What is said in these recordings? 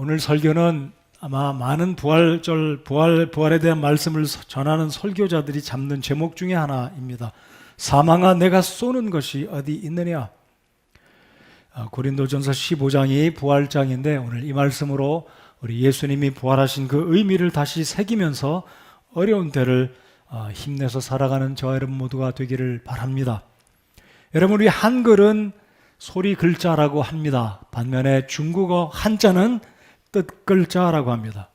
오늘 설교는 아마 많은 부활에 대한 말씀을 전하는 설교자들이 잡는 제목 중에 하나입니다. 사망아 내가 쏘는 것이 어디 있느냐. 고린도전서 15장이 부활장인데 오늘 이 말씀으로 우리 예수님이 부활하신 그 의미를 다시 새기면서 어려운 때를 힘내서 살아가는 저와 여러분 모두가 되기를 바랍니다. 여러분, 우리 한글은 소리 글자라고 합니다. 반면에 중국어 한자는 뜻 글자라고 합니다.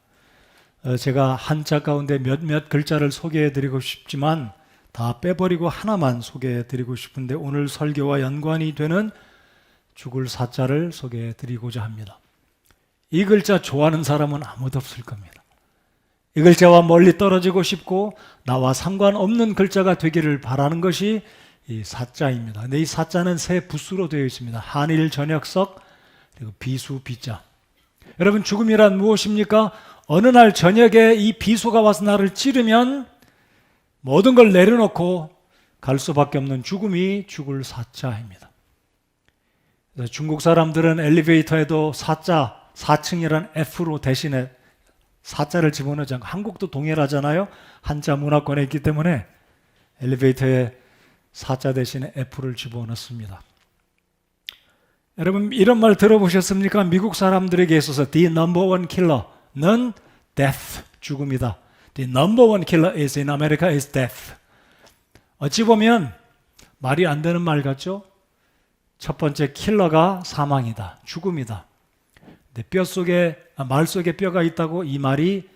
제가 한자 가운데 몇몇 글자를 소개해드리고 싶지만 다 빼버리고 하나만 소개해드리고 싶은데 오늘 설교와 연관이 되는 죽을 사자를 소개해드리고자 합니다. 이 글자 좋아하는 사람은 아무도 없을 겁니다. 이 글자와 멀리 떨어지고 싶고 나와 상관없는 글자가 되기를 바라는 것이 이 사자입니다. 근데 이 사자는 세 부수로 되어 있습니다. 한일 전역석 그리고 비수 비자. 여러분, 죽음이란 무엇입니까? 어느 날 저녁에 이 비수가 와서 나를 찌르면 모든 걸 내려놓고 갈 수밖에 없는 죽음이 죽을 사자입니다. 그래서 중국 사람들은 엘리베이터에도 사자, 4층이라는 F로 대신에 사자를 집어넣지 않고, 한국도 동일하잖아요. 한자 문화권에 있기 때문에 엘리베이터에 사자 대신에 F를 집어넣습니다. 여러분, 이런 말 들어보셨습니까? 미국 사람들에게 있어서 The number one killer는 death, 죽음이다. The number one killer is in America is death. 어찌 보면 말이 안 되는 말 같죠? 첫 번째 킬러가 사망이다, 죽음이다. 근데 말 속에 뼈가 있다고 이 말이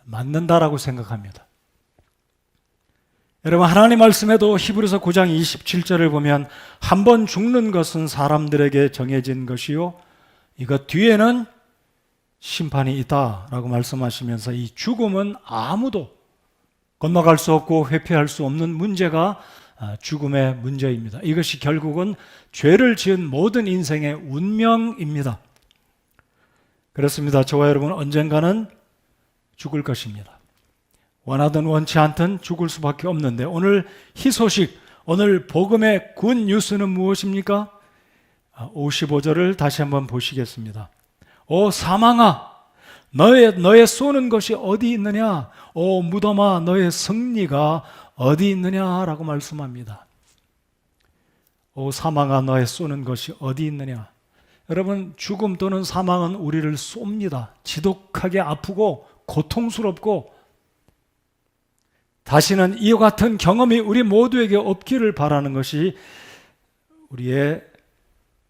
맞는다라고 생각합니다. 여러분, 하나님 말씀에도 히브리서 9장 27절을 보면 한 번 죽는 것은 사람들에게 정해진 것이요 이것 뒤에는 심판이 있다라고 말씀하시면서 이 죽음은 아무도 건너갈 수 없고 회피할 수 없는 문제가 죽음의 문제입니다. 이것이 결국은 죄를 지은 모든 인생의 운명입니다. 그렇습니다. 저와 여러분은 언젠가는 죽을 것입니다. 원하든 원치 않든 죽을 수밖에 없는데 오늘 희소식, 오늘 복음의 굿 뉴스는 무엇입니까? 55절을 다시 한번 보시겠습니다. 오 사망아, 너의 쏘는 것이 어디 있느냐? 오 무덤아, 너의 승리가 어디 있느냐라고 말씀합니다. 오 사망아, 너의 쏘는 것이 어디 있느냐? 여러분, 죽음 또는 사망은 우리를 쏩니다. 지독하게 아프고 고통스럽고 다시는 이와 같은 경험이 우리 모두에게 없기를 바라는 것이 우리의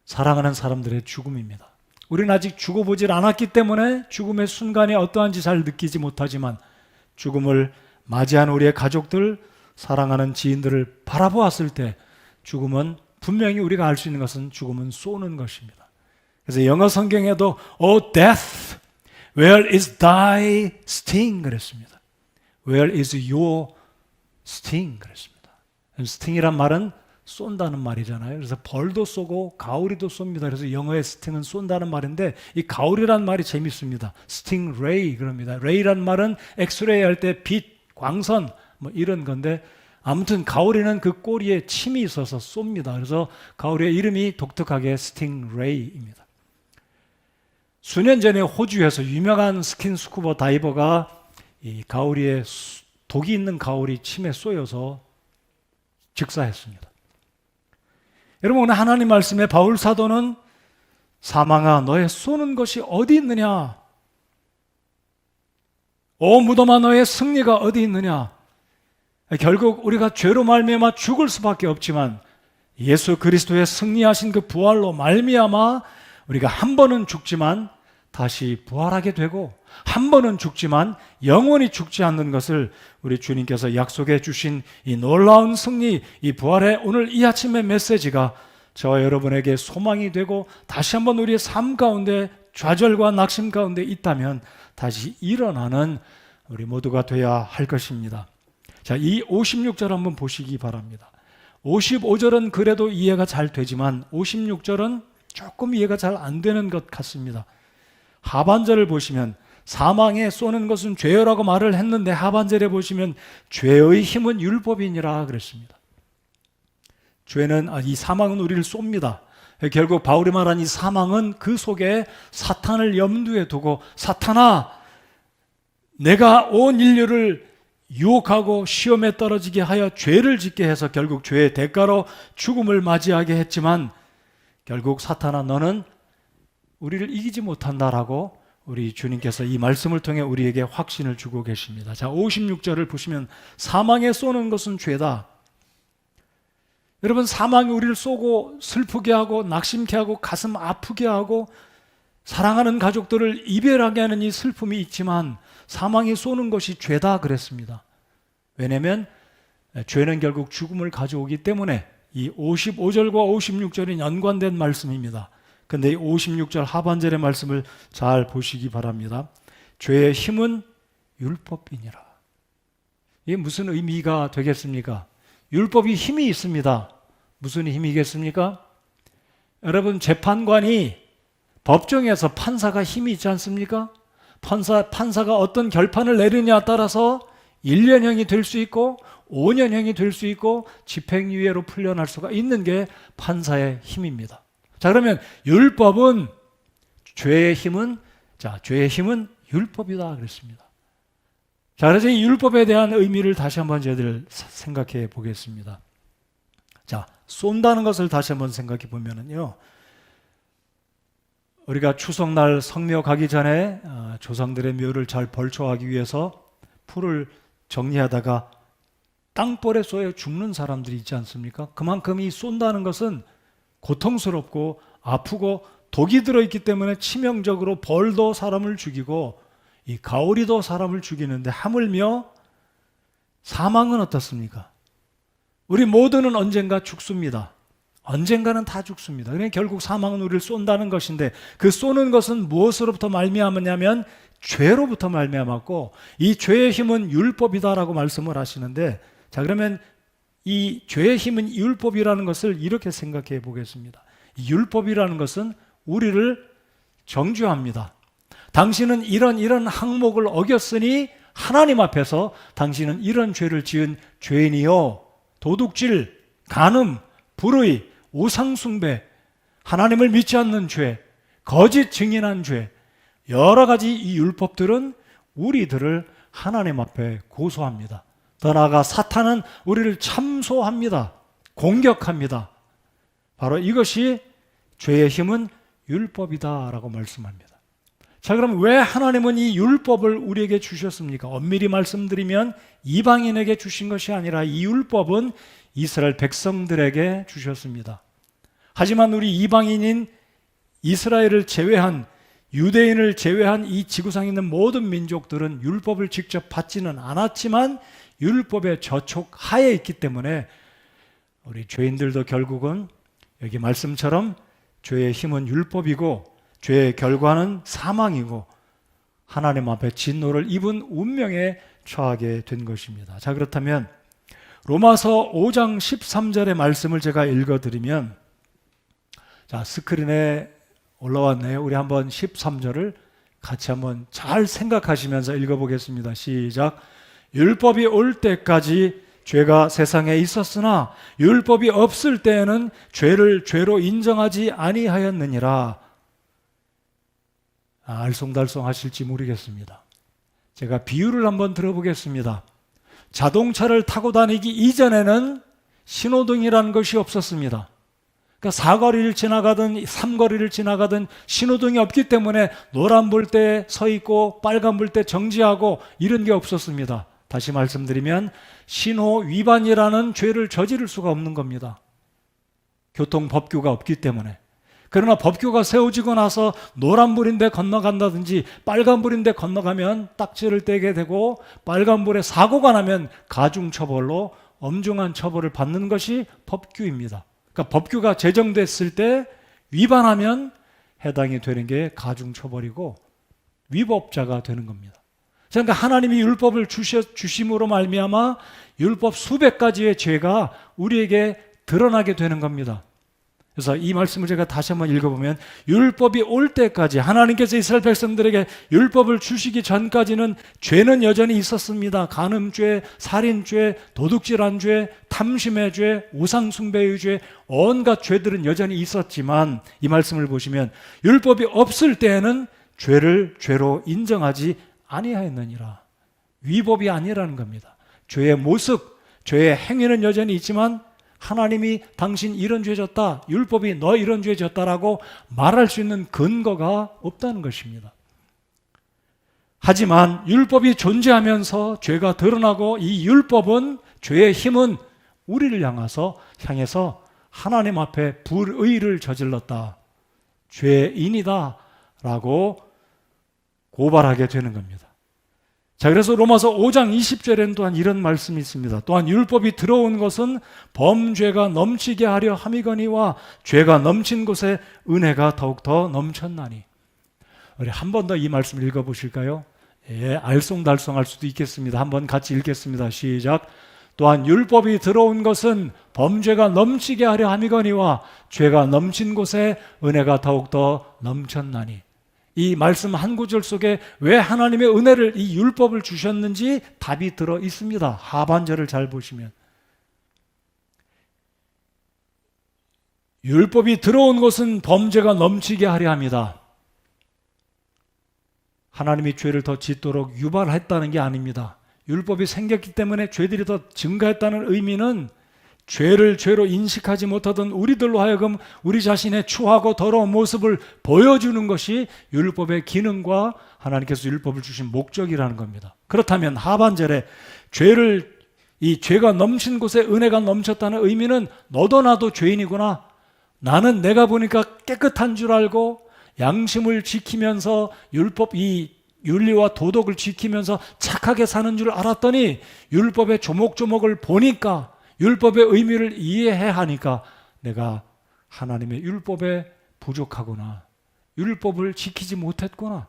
사랑하는 사람들의 죽음입니다. 우리는 아직 죽어보질 않았기 때문에 죽음의 순간이 어떠한지 잘 느끼지 못하지만 죽음을 맞이한 우리의 가족들, 사랑하는 지인들을 바라보았을 때 죽음은 분명히 우리가 알 수 있는 것은 죽음은 쏘는 것입니다. 그래서 영어 성경에도 O death, where is thy sting? 그랬습니다. Where is your sting? 그랬습니다. sting이란 말은 쏜다는 말이잖아요. 그래서 벌도 쏘고 가오리도 쏩니다. 그래서 영어의 sting은 쏜다는 말인데 이 가오리란 말이 재밌습니다. stingray 그럽니다. ray란 말은 엑스레이 할 때 빛, 광선 뭐 이런 건데 아무튼 가오리는 그 꼬리에 침이 있어서 쏩니다. 그래서 가오리의 이름이 독특하게 stingray입니다. 수년 전에 호주에서 유명한 스킨스쿠버 다이버가 이 가오리에 독이 있는 가오리 침에 쏘여서 즉사했습니다. 여러분, 오늘 하나님 말씀에 바울 사도는 사망아 너의 쏘는 것이 어디 있느냐? 오 무덤아 너의 승리가 어디 있느냐? 결국 우리가 죄로 말미암아 죽을 수밖에 없지만 예수 그리스도의 승리하신 그 부활로 말미암아 우리가 한 번은 죽지만 다시 부활하게 되고 한 번은 죽지만 영원히 죽지 않는 것을 우리 주님께서 약속해 주신 이 놀라운 승리, 이 부활의 오늘 이 아침의 메시지가 저와 여러분에게 소망이 되고 다시 한번 우리의 삶 가운데 좌절과 낙심 가운데 있다면 다시 일어나는 우리 모두가 되어야 할 것입니다. 자, 이 56절 한번 보시기 바랍니다. 55절은 그래도 이해가 잘 되지만 56절은 조금 이해가 잘 안 되는 것 같습니다. 하반절을 보시면 사망에 쏘는 것은 죄라고 말을 했는데 하반절에 보시면 죄의 힘은 율법이니라 그랬습니다. 이 사망은 우리를 쏩니다. 결국 바울이 말한 이 사망은 그 속에 사탄을 염두에 두고 사탄아, 내가 온 인류를 유혹하고 시험에 떨어지게 하여 죄를 짓게 해서 결국 죄의 대가로 죽음을 맞이하게 했지만 결국 사탄아, 너는 우리를 이기지 못한다라고 우리 주님께서 이 말씀을 통해 우리에게 확신을 주고 계십니다. 자, 56절을 보시면 사망에 쏘는 것은 죄다. 여러분, 사망이 우리를 쏘고 슬프게 하고 낙심케 하고 가슴 아프게 하고 사랑하는 가족들을 이별하게 하는 이 슬픔이 있지만 사망이 쏘는 것이 죄다 그랬습니다. 왜냐하면 죄는 결국 죽음을 가져오기 때문에 이 55절과 56절이 연관된 말씀입니다. 근데 이 56절 하반절의 말씀을 잘 보시기 바랍니다. 죄의 힘은 율법이니라. 이게 무슨 의미가 되겠습니까? 율법이 힘이 있습니다. 무슨 힘이겠습니까? 여러분, 재판관이 법정에서 판사가 힘이 있지 않습니까? 판사가 어떤 결판을 내리냐에 따라서 1년형이 될 수 있고 5년형이 될 수 있고 집행유예로 풀려날 수가 있는 게 판사의 힘입니다. 자, 그러면 율법은 죄의 힘은 율법이다 그랬습니다. 자, 그래서 이 율법에 대한 의미를 다시 한번 저희들 생각해 보겠습니다. 자, 쏜다는 것을 다시 한번 생각해 보면은요, 우리가 추석날 성묘 가기 전에 조상들의 묘를 잘 벌초하기 위해서 풀을 정리하다가 땅볼에 쏘여 죽는 사람들이 있지 않습니까? 그만큼 이 쏜다는 것은 고통스럽고 아프고 독이 들어있기 때문에 치명적으로 벌도 사람을 죽이고 이 가오리도 사람을 죽이는데 하물며 사망은 어떻습니까? 우리 모두는 언젠가 죽습니다. 언젠가는 다 죽습니다. 그러니까 결국 사망은 우리를 쏜다는 것인데 그 쏘는 것은 무엇으로부터 말미암았냐면 죄로부터 말미암았고 이 죄의 힘은 율법이다라고 말씀을 하시는데, 자, 그러면 이 죄의 힘은 율법이라는 것을 이렇게 생각해 보겠습니다. 이 율법이라는 것은 우리를 정죄합니다. 당신은 이런 항목을 어겼으니 하나님 앞에서 당신은 이런 죄를 지은 죄인이요, 도둑질, 간음, 불의, 우상숭배, 하나님을 믿지 않는 죄, 거짓 증인한 죄, 여러 가지 이 율법들은 우리들을 하나님 앞에 고소합니다. 더 나아가 사탄은 우리를 참소합니다. 공격합니다. 바로 이것이 죄의 힘은 율법이다라고 말씀합니다. 자, 그럼 왜 하나님은 이 율법을 우리에게 주셨습니까? 엄밀히 말씀드리면 이방인에게 주신 것이 아니라 이 율법은 이스라엘 백성들에게 주셨습니다. 하지만 우리 이방인인 이스라엘을 제외한, 유대인을 제외한 이 지구상에 있는 모든 민족들은 율법을 직접 받지는 않았지만 율법의 저촉 하에 있기 때문에 우리 죄인들도 결국은 여기 말씀처럼 죄의 힘은 율법이고 죄의 결과는 사망이고 하나님 앞에 진노를 입은 운명에 처하게 된 것입니다. 자, 그렇다면 로마서 5장 13절의 말씀을 제가 읽어드리면, 자, 스크린에 올라왔네요. 우리 한번 13절을 같이 한번 잘 생각하시면서 읽어보겠습니다. 시작. 율법이 올 때까지 죄가 세상에 있었으나 율법이 없을 때에는 죄를 죄로 인정하지 아니하였느니라. 알쏭달쏭 하실지 모르겠습니다. 제가 비유를 한번 들어보겠습니다. 자동차를 타고 다니기 이전에는 신호등이라는 것이 없었습니다. 그러니까 사거리를 지나가든 삼거리를 지나가든 신호등이 없기 때문에 노란 불 때 서 있고 빨간 불 때 정지하고 이런 게 없었습니다. 다시 말씀드리면 신호 위반이라는 죄를 저지를 수가 없는 겁니다. 교통법규가 없기 때문에. 그러나 법규가 세워지고 나서 노란불인데 건너간다든지 빨간불인데 건너가면 딱지를 떼게 되고 빨간불에 사고가 나면 가중처벌로 엄중한 처벌을 받는 것이 법규입니다. 그러니까 법규가 제정됐을 때 위반하면 해당이 되는 게 가중처벌이고 위법자가 되는 겁니다. 그러니까 하나님이 율법을 주심으로 말미암아 율법 수백 가지의 죄가 우리에게 드러나게 되는 겁니다. 그래서 이 말씀을 제가 다시 한번 읽어보면, 율법이 올 때까지 하나님께서 이스라엘 백성들에게 율법을 주시기 전까지는 죄는 여전히 있었습니다. 간음죄, 살인죄, 도둑질한 죄, 탐심의 죄, 우상숭배의 죄, 온갖 죄들은 여전히 있었지만, 이 말씀을 보시면 율법이 없을 때에는 죄를 죄로 인정하지 아니하였느니라. 위법이 아니라는 겁니다. 죄의 모습, 죄의 행위는 여전히 있지만 하나님이 당신 이런 죄 졌다, 율법이 너 이런 죄 졌다라고 말할 수 있는 근거가 없다는 것입니다. 하지만 율법이 존재하면서 죄가 드러나고, 이 율법은, 죄의 힘은 우리를 향해서 하나님 앞에 불의를 저질렀다, 죄인이다 라고 고발하게 되는 겁니다. 자, 그래서 로마서 5장 20절에는 또한 이런 말씀이 있습니다. 또한 율법이 들어온 것은 범죄가 넘치게 하려 함이거니와 죄가 넘친 곳에 은혜가 더욱더 넘쳤나니. 우리 한 번 더 이 말씀 읽어보실까요? 예, 알쏭달쏭할 수도 있겠습니다. 한번 같이 읽겠습니다. 시작. 또한 율법이 들어온 것은 범죄가 넘치게 하려 함이거니와 죄가 넘친 곳에 은혜가 더욱더 넘쳤나니. 이 말씀 한 구절 속에 왜 하나님의 은혜를, 이 율법을 주셨는지 답이 들어 있습니다. 하반절을 잘 보시면, 율법이 들어온 것은 범죄가 넘치게 하려 합니다. 하나님이 죄를 더 짓도록 유발했다는 게 아닙니다. 율법이 생겼기 때문에 죄들이 더 증가했다는 의미는, 죄를 죄로 인식하지 못하던 우리들로 하여금 우리 자신의 추하고 더러운 모습을 보여주는 것이 율법의 기능과 하나님께서 율법을 주신 목적이라는 겁니다. 그렇다면 하반절에 이 죄가 넘친 곳에 은혜가 넘쳤다는 의미는, 너도 나도 죄인이구나, 나는 내가 보니까 깨끗한 줄 알고 양심을 지키면서 이 윤리와 도덕을 지키면서 착하게 사는 줄 알았더니 율법의 조목조목을 보니까, 율법의 의미를 이해해야 하니까 내가 하나님의 율법에 부족하구나, 율법을 지키지 못했구나,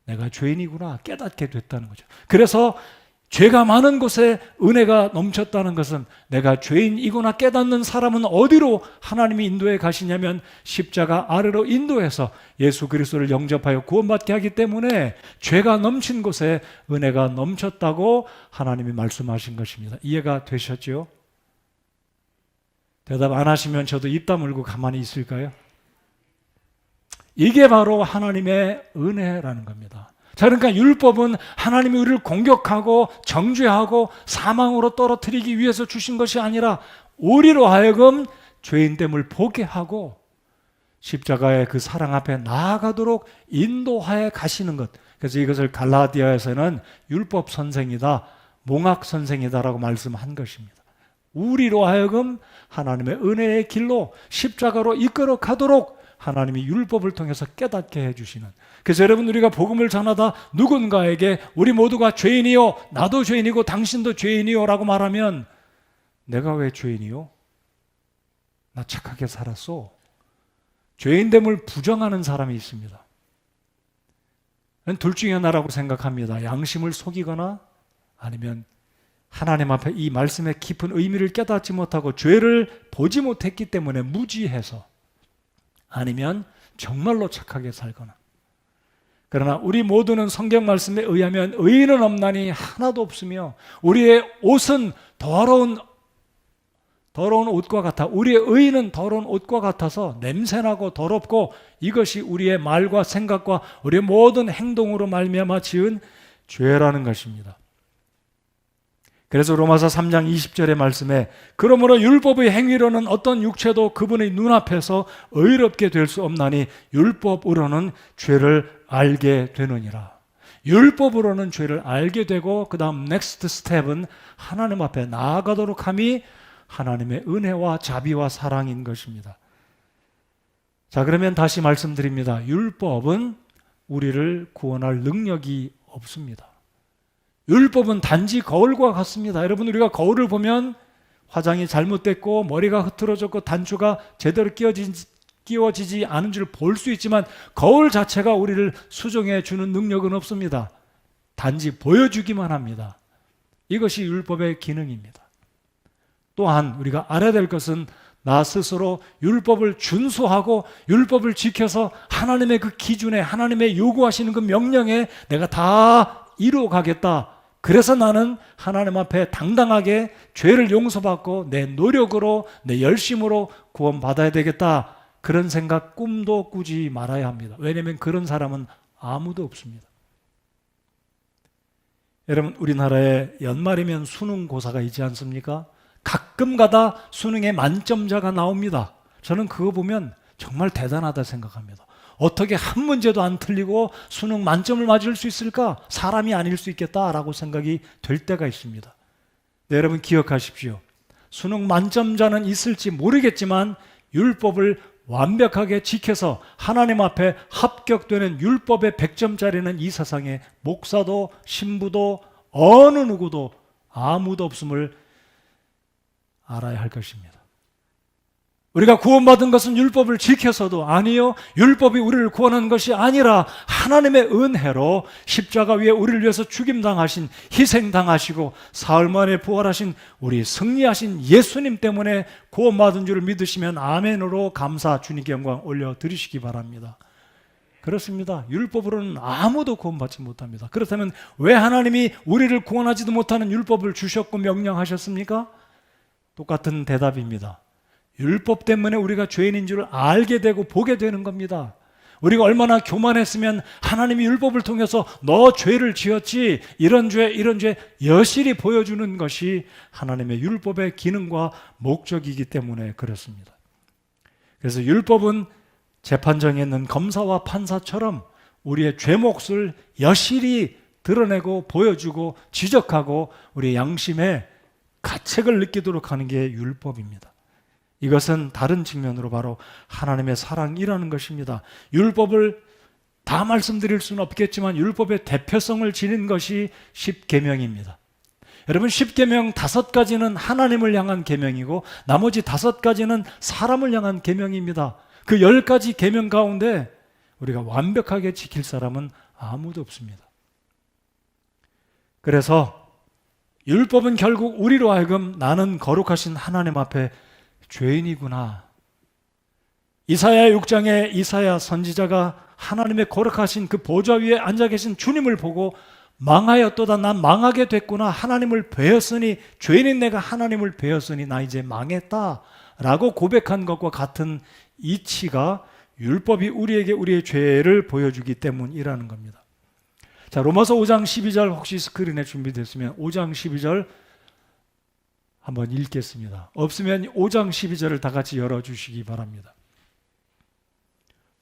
내가 죄인이구나 깨닫게 됐다는 거죠. 그래서 죄가 많은 곳에 은혜가 넘쳤다는 것은, 내가 죄인이구나 깨닫는 사람은 어디로 하나님이 인도해 가시냐면 십자가 아래로 인도해서 예수 그리스도를 영접하여 구원받게 하기 때문에 죄가 넘친 곳에 은혜가 넘쳤다고 하나님이 말씀하신 것입니다. 이해가 되셨죠? 대답 안 하시면 저도 입 다물고 가만히 있을까요? 이게 바로 하나님의 은혜라는 겁니다. 자, 그러니까 율법은 하나님이 우리를 공격하고 정죄하고 사망으로 떨어뜨리기 위해서 주신 것이 아니라 우리로 하여금 죄인됨을 보게 하고 십자가의 그 사랑 앞에 나아가도록 인도하여 가시는 것. 그래서 이것을 갈라디아에서는 율법 선생이다, 몽학 선생이다라고 말씀한 것입니다. 우리로 하여금 하나님의 은혜의 길로 십자가로 이끌어 가도록 하나님이 율법을 통해서 깨닫게 해주시는. 그래서 여러분, 우리가 복음을 전하다 누군가에게 우리 모두가 죄인이요, 나도 죄인이고 당신도 죄인이요 라고 말하면, 내가 왜 죄인이요? 나 착하게 살았어. 죄인됨을 부정하는 사람이 있습니다. 둘 중에 하나라고 생각합니다. 양심을 속이거나 아니면 하나님 앞에 이 말씀의 깊은 의미를 깨닫지 못하고 죄를 보지 못했기 때문에 무지해서, 아니면 정말로 착하게 살거나. 그러나 우리 모두는 성경 말씀에 의하면 의인은 없나니 하나도 없으며 우리의 옷은 더러운 옷과 같아, 우리의 의인은 더러운 옷과 같아서 냄새나고 더럽고, 이것이 우리의 말과 생각과 우리의 모든 행동으로 말미암아 지은 죄라는 것입니다. 그래서 로마서 3장 20절의 말씀에, 그러므로 율법의 행위로는 어떤 육체도 그분의 눈앞에서 의롭게 될 수 없나니 율법으로는 죄를 알게 되느니라. 율법으로는 죄를 알게 되고, 그 다음 넥스트 스텝은 하나님 앞에 나아가도록 함이 하나님의 은혜와 자비와 사랑인 것입니다. 자, 그러면 다시 말씀드립니다. 율법은 우리를 구원할 능력이 없습니다. 율법은 단지 거울과 같습니다. 여러분, 우리가 거울을 보면 화장이 잘못됐고 머리가 흐트러졌고 단추가 제대로 끼워지지 않은 줄 볼 수 있지만, 거울 자체가 우리를 수정해 주는 능력은 없습니다. 단지 보여주기만 합니다. 이것이 율법의 기능입니다. 또한 우리가 알아야 될 것은, 나 스스로 율법을 준수하고 율법을 지켜서 하나님의 그 기준에, 하나님의 요구하시는 그 명령에 내가 다 이루어가겠다. 그래서 나는 하나님 앞에 당당하게 죄를 용서받고 내 노력으로, 내 열심으로 구원받아야 되겠다. 그런 생각, 꿈도 꾸지 말아야 합니다. 왜냐하면 그런 사람은 아무도 없습니다. 여러분, 우리나라에 연말이면 수능고사가 있지 않습니까? 가끔가다 수능에 만점자가 나옵니다. 저는 그거 보면 정말 대단하다 생각합니다. 어떻게 한 문제도 안 틀리고 수능 만점을 맞을 수 있을까? 사람이 아닐 수 있겠다라고 생각이 될 때가 있습니다. 네, 여러분 기억하십시오. 수능 만점자는 있을지 모르겠지만 율법을 완벽하게 지켜서 하나님 앞에 합격되는 율법의 100점짜리는 이 세상에 목사도 신부도 어느 누구도 아무도 없음을 알아야 할 것입니다. 우리가 구원받은 것은 율법을 지켜서도 아니요, 율법이 우리를 구원한 것이 아니라 하나님의 은혜로 십자가 위에 우리를 위해서 죽임당하신, 희생당하시고 사흘 만에 부활하신 우리 승리하신 예수님 때문에 구원받은 줄을 믿으시면 아멘으로 감사, 주님께 영광 올려드리시기 바랍니다. 그렇습니다. 율법으로는 아무도 구원받지 못합니다. 그렇다면 왜 하나님이 우리를 구원하지도 못하는 율법을 주셨고 명령하셨습니까? 똑같은 대답입니다. 율법 때문에 우리가 죄인인 줄 알게 되고 보게 되는 겁니다. 우리가 얼마나 교만했으면 하나님이 율법을 통해서 너 죄를 지었지, 이런 죄 여실히 보여주는 것이 하나님의 율법의 기능과 목적이기 때문에 그렇습니다. 그래서 율법은 재판정에 있는 검사와 판사처럼 우리의 죄 몫을 여실히 드러내고 보여주고 지적하고 우리의 양심에 가책을 느끼도록 하는 게 율법입니다. 이것은 다른 측면으로 바로 하나님의 사랑이라는 것입니다. 율법을 다 말씀드릴 수는 없겠지만 율법의 대표성을 지닌 것이 십계명입니다. 여러분, 십계명 5가지는 하나님을 향한 계명이고 나머지 5가지는 사람을 향한 계명입니다. 그 10가지 계명 가운데 우리가 완벽하게 지킬 사람은 아무도 없습니다. 그래서 율법은 결국 우리로 하여금 나는 거룩하신 하나님 앞에 죄인이구나. 이사야 6장에 이사야 선지자가 하나님의 거룩하신 그 보좌 위에 앉아 계신 주님을 보고 망하였도다, 난 망하게 됐구나, 하나님을 배었으니, 죄인인 내가 하나님을 배었으니 나 이제 망했다 라고 고백한 것과 같은 이치가 율법이 우리에게 우리의 죄를 보여주기 때문이라는 겁니다. 자, 로마서 5장 12절 혹시 스크린에 준비됐으면 5장 12절 한번 읽겠습니다. 없으면 5장 12절을 다 같이 열어주시기 바랍니다.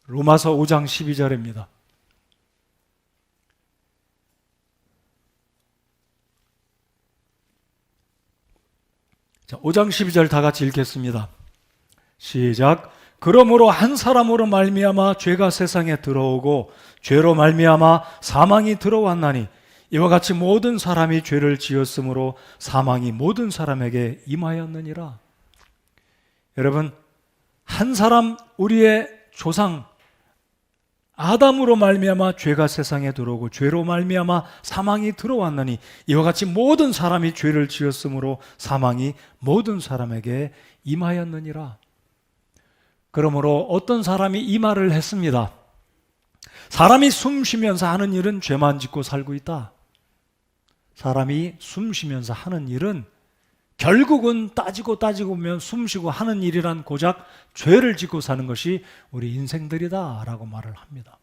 로마서 5장 12절입니다. 자, 5장 12절 다 같이 읽겠습니다. 시작. 그러므로 한 사람으로 말미암아 죄가 세상에 들어오고 죄로 말미암아 사망이 들어왔나니 이와 같이 모든 사람이 죄를 지었으므로 사망이 모든 사람에게 임하였느니라. 여러분, 한 사람, 우리의 조상 아담으로 말미암아 죄가 세상에 들어오고 죄로 말미암아 사망이 들어왔나니 이와 같이 모든 사람이 죄를 지었으므로 사망이 모든 사람에게 임하였느니라. 그러므로 어떤 사람이 이 말을 했습니다. 사람이 숨 쉬면서 하는 일은 죄만 짓고 살고 있다. 사람이 숨 쉬면서 하는 일은 결국은 따지고 보면 숨 쉬고 하는 일이란 고작 죄를 짓고 사는 것이 우리 인생들이다 라고 말을 합니다.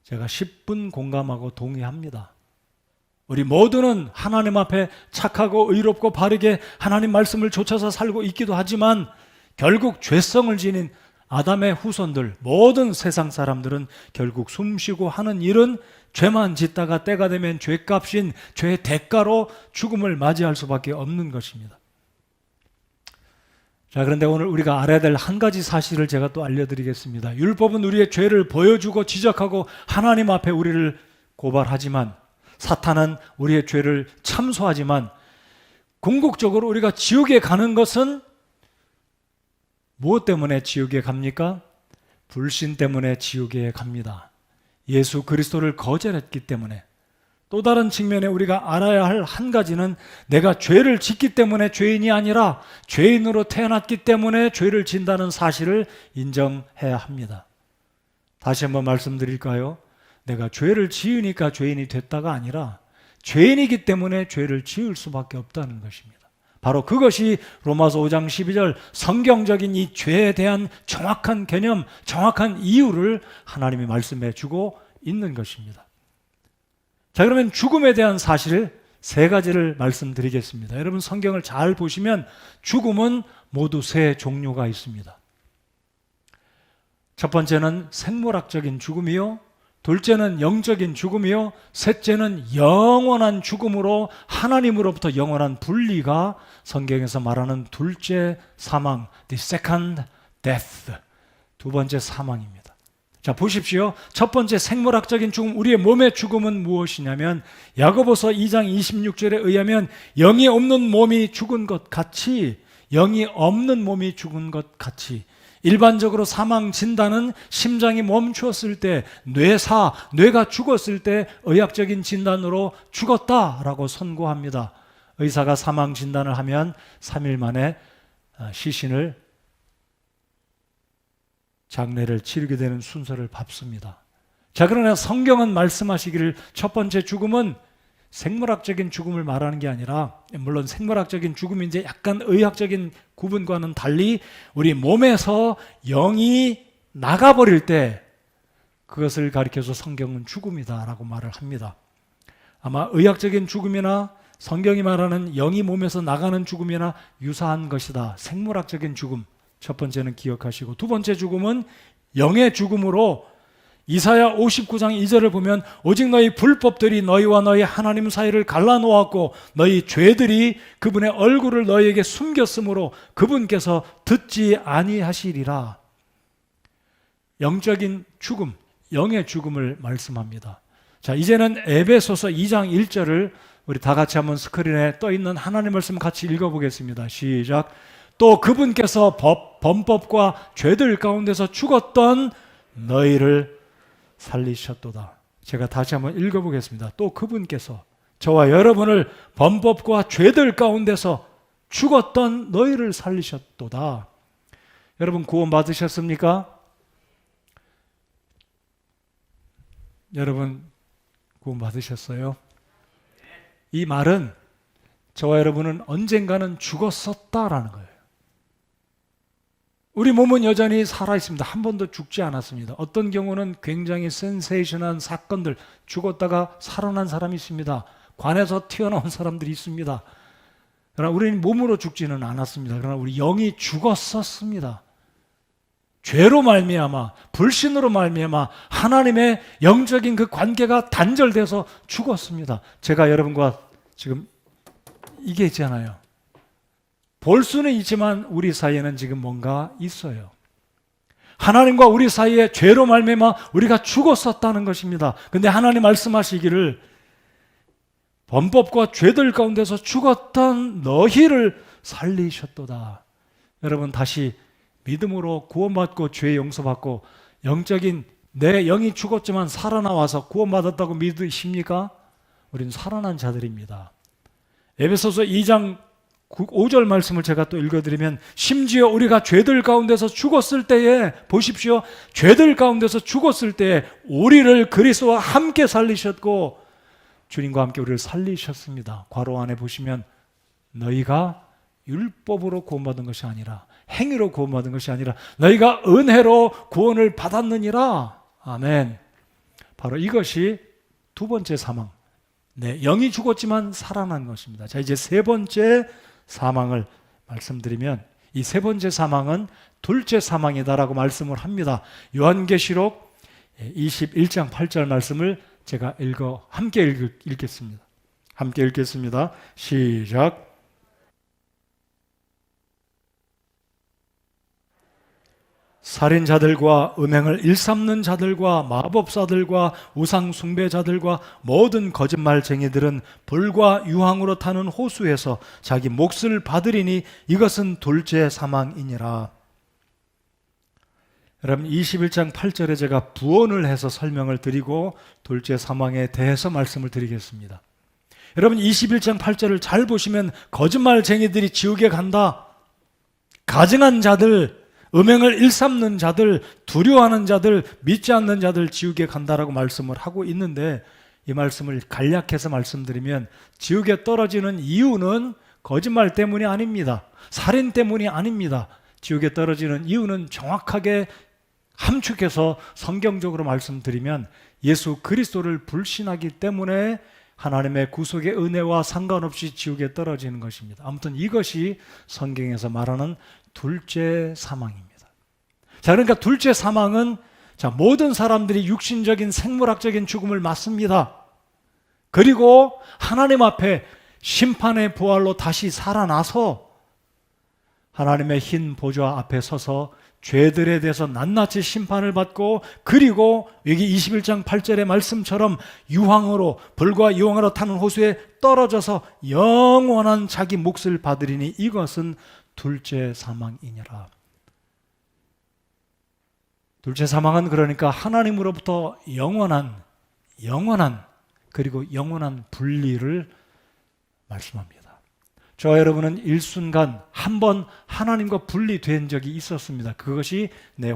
제가 10분 공감하고 동의합니다. 우리 모두는 하나님 앞에 착하고 의롭고 바르게 하나님 말씀을 좇아서 살고 있기도 하지만 결국 죄성을 지닌 아담의 후손들, 모든 세상 사람들은 결국 숨쉬고 하는 일은 죄만 짓다가 때가 되면 죄값인 죄의 대가로 죽음을 맞이할 수밖에 없는 것입니다. 자, 그런데 오늘 우리가 알아야 될 한 가지 사실을 제가 또 알려드리겠습니다. 율법은 우리의 죄를 보여주고 지적하고 하나님 앞에 우리를 고발하지만, 사탄은 우리의 죄를 참소하지만, 궁극적으로 우리가 지옥에 가는 것은 무엇 때문에 지옥에 갑니까? 불신 때문에 지옥에 갑니다. 예수 그리스도를 거절했기 때문에, 또 다른 측면에 우리가 알아야 할 한 가지는 내가 죄를 짓기 때문에 죄인이 아니라 죄인으로 태어났기 때문에 죄를 진다는 사실을 인정해야 합니다. 다시 한번 말씀드릴까요? 내가 죄를 지으니까 죄인이 됐다가 아니라 죄인이기 때문에 죄를 지을 수밖에 없다는 것입니다. 바로 그것이 로마서 5장 12절 성경적인 이 죄에 대한 정확한 개념, 정확한 이유를 하나님이 말씀해 주고 있는 것입니다. 자, 그러면 죽음에 대한 사실 세 가지를 말씀드리겠습니다. 여러분 성경을 잘 보시면 죽음은 모두 세 종류가 있습니다. 첫 번째는 생물학적인 죽음이요, 둘째는 영적인 죽음이요, 셋째는 영원한 죽음으로 하나님으로부터 영원한 분리가 성경에서 말하는 둘째 사망, the second death, 두 번째 사망입니다. 자, 보십시오. 첫 번째 생물학적인 죽음, 우리의 몸의 죽음은 무엇이냐면 야고보서 2장 26절에 의하면 영이 없는 몸이 죽은 것 같이, 영이 없는 몸이 죽은 것 같이, 일반적으로 사망 진단은 심장이 멈추었을 때, 뇌가 죽었을 때 의학적인 진단으로 죽었다라고 선고합니다. 의사가 사망 진단을 하면 3일 만에 시신을, 장례를 치르게 되는 순서를 밟습니다. 자, 그러나 성경은 말씀하시기를 첫 번째 죽음은 생물학적인 죽음을 말하는 게 아니라, 물론 생물학적인 죽음인데 약간 의학적인 구분과는 달리 우리 몸에서 영이 나가버릴 때 그것을 가리켜서 성경은 죽음이다라고 말을 합니다. 아마 의학적인 죽음이나 성경이 말하는 영이 몸에서 나가는 죽음이나 유사한 것이다. 생물학적인 죽음, 첫 번째는 기억하시고, 두 번째 죽음은 영의 죽음으로 이사야 59장 2절을 보면 오직 너희 불법들이 너희와 너희 하나님 사이를 갈라놓았고 너희 죄들이 그분의 얼굴을 너희에게 숨겼으므로 그분께서 듣지 아니하시리라. 영적인 죽음, 영의 죽음을 말씀합니다. 자, 이제는 에베소서 2장 1절을 우리 다 같이 한번 스크린에 떠 있는 하나님 말씀 같이 읽어보겠습니다. 시작. 또 그분께서 범법과 죄들 가운데서 죽었던 너희를 살리셨도다. 제가 다시 한번 읽어보겠습니다. 또 그분께서 저와 여러분을 범법과 죄들 가운데서 죽었던 너희를 살리셨도다. 여러분 구원 받으셨습니까? 여러분 구원 받으셨어요? 이 말은 저와 여러분은 언젠가는 죽었었다라는 거예요. 우리 몸은 여전히 살아있습니다. 한 번도 죽지 않았습니다. 어떤 경우는 굉장히 센세이션한 사건들, 죽었다가 살아난 사람이 있습니다. 관에서 튀어나온 사람들이 있습니다. 그러나 우리는 몸으로 죽지는 않았습니다. 그러나 우리 영이 죽었었습니다. 죄로 말미암아, 불신으로 말미암아 하나님의 영적인 그 관계가 단절돼서 죽었습니다. 제가 여러분과 지금 이게 있잖아요. 볼 수는 있지만 우리 사이에는 지금 뭔가 있어요. 하나님과 우리 사이에 죄로 말미암아 우리가 죽었었다는 것입니다. 근데 하나님 말씀하시기를 범법과 죄들 가운데서 죽었던 너희를 살리셨도다. 여러분 다시 믿음으로 구원받고 죄 용서받고 영적인 내 영이 죽었지만 살아나와서 구원받았다고 믿으십니까? 우리는 살아난 자들입니다. 에베소서 2장 5절 말씀을 제가 또 읽어드리면 심지어 우리가 죄들 가운데서 죽었을 때에 보십시오. 죄들 가운데서 죽었을 때에 우리를 그리스도와 함께 살리셨고 주님과 함께 우리를 살리셨습니다. 괄호 안에 보시면 너희가 율법으로 구원받은 것이 아니라 행위로 구원받은 것이 아니라 너희가 은혜로 구원을 받았느니라. 아멘. 바로 이것이 두 번째 사망. 네, 영이 죽었지만 살아난 것입니다. 자, 이제 세 번째 사망을 말씀드리면 이 세 번째 사망은 둘째 사망이다라고 말씀을 합니다. 요한계시록 21장 8절 말씀을 제가 함께 읽겠습니다. 함께 읽겠습니다. 시작. 살인자들과 음행을 일삼는 자들과 마법사들과 우상 숭배자들과 모든 거짓말쟁이들은 불과 유황으로 타는 호수에서 자기 몫을 받으리니 이것은 둘째 사망이니라. 여러분 21장 8절에 제가 부언을 해서 설명을 드리고 둘째 사망에 대해서 말씀을 드리겠습니다. 여러분 21장 8절을 잘 보시면 거짓말쟁이들이 지옥에 간다, 가증한 자들, 음행을 일삼는 자들, 두려워하는 자들, 믿지 않는 자들 지옥에 간다라고 말씀을 하고 있는데, 이 말씀을 간략해서 말씀드리면 지옥에 떨어지는 이유는 거짓말 때문이 아닙니다. 살인 때문이 아닙니다. 지옥에 떨어지는 이유는 정확하게 함축해서 성경적으로 말씀드리면 예수 그리스도를 불신하기 때문에 하나님의 구속의 은혜와 상관없이 지옥에 떨어지는 것입니다. 아무튼 이것이 성경에서 말하는 둘째 사망입니다. 자, 그러니까 둘째 사망은 모든 사람들이 육신적인 생물학적인 죽음을 맞습니다. 그리고 하나님 앞에 심판의 부활로 다시 살아나서 하나님의 흰 보좌 앞에 서서 죄들에 대해서 낱낱이 심판을 받고, 그리고 여기 21장 8절의 말씀처럼 유황으로, 불과 유황으로 타는 호수에 떨어져서 영원한 자기 몫을 받으리니 이것은 둘째 사망이니라. 둘째 사망은 그러니까 하나님으로부터 영원한 그리고 영원한 분리를 말씀합니다. 저와 여러분은 일순간 한 번 하나님과 분리된 적이 있었습니다. 그것이 내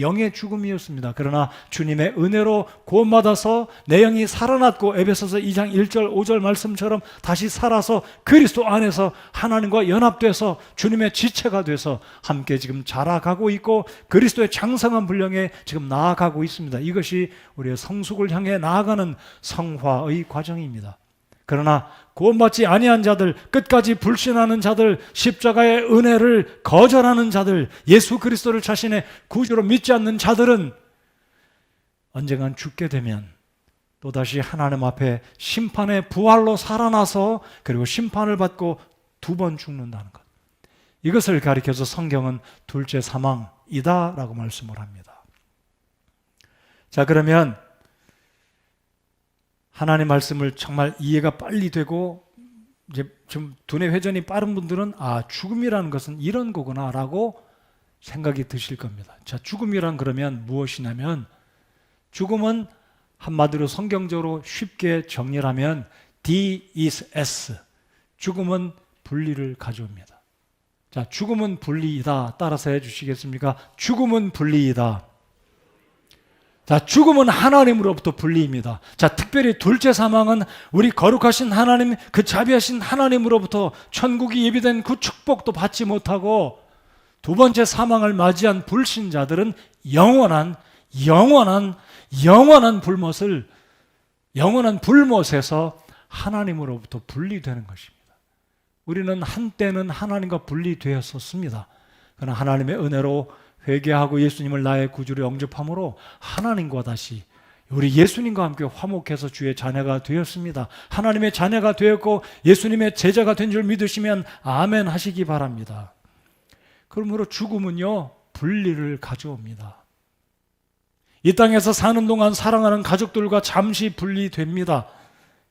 영의 죽음이었습니다. 그러나 주님의 은혜로 구원받아서 내 영이 살아났고, 에베소서 2장 1절 5절 말씀처럼 다시 살아서 그리스도 안에서 하나님과 연합돼서 주님의 지체가 돼서 함께 지금 자라가고 있고, 그리스도의 장성한 분량에 지금 나아가고 있습니다. 이것이 우리의 성숙을 향해 나아가는 성화의 과정입니다. 그러나 구원받지 아니한 자들, 끝까지 불신하는 자들, 십자가의 은혜를 거절하는 자들, 예수 그리스도를 자신의 구주로 믿지 않는 자들은 언젠간 죽게 되면 또다시 하나님 앞에 심판의 부활로 살아나서 그리고 심판을 받고 두 번 죽는다는 것. 이것을 가리켜서 성경은 둘째 사망이다 라고 말씀을 합니다. 자, 그러면 하나님 말씀을 정말 이해가 빨리 되고 이제 좀 두뇌 회전이 빠른 분들은 죽음이라는 것은 이런 거구나 라고 생각이 드실 겁니다. 자, 죽음이란 그러면 무엇이냐면, 죽음은 한마디로 성경적으로 쉽게 정리를 하면 D is S, 죽음은 분리를 가져옵니다. 자, 죽음은 분리이다. 따라서 해주시겠습니까? 죽음은 분리이다. 자, 죽음은 하나님으로부터 분리입니다. 자, 특별히 둘째 사망은 우리 거룩하신 하나님, 그 자비하신 하나님으로부터 천국이 예비된 그 축복도 받지 못하고, 두 번째 사망을 맞이한 불신자들은 영원한 불못에서 하나님으로부터 분리되는 것입니다. 우리는 한때는 하나님과 분리되었었습니다. 그러나 하나님의 은혜로 회개하고 예수님을 나의 구주로 영접함으로 하나님과 다시 우리 예수님과 함께 화목해서 주의 자녀가 되었습니다. 하나님의 자녀가 되었고 예수님의 제자가 된 줄 믿으시면 아멘 하시기 바랍니다. 그러므로 죽음은요, 분리를 가져옵니다. 이 땅에서 사는 동안 사랑하는 가족들과 잠시 분리됩니다.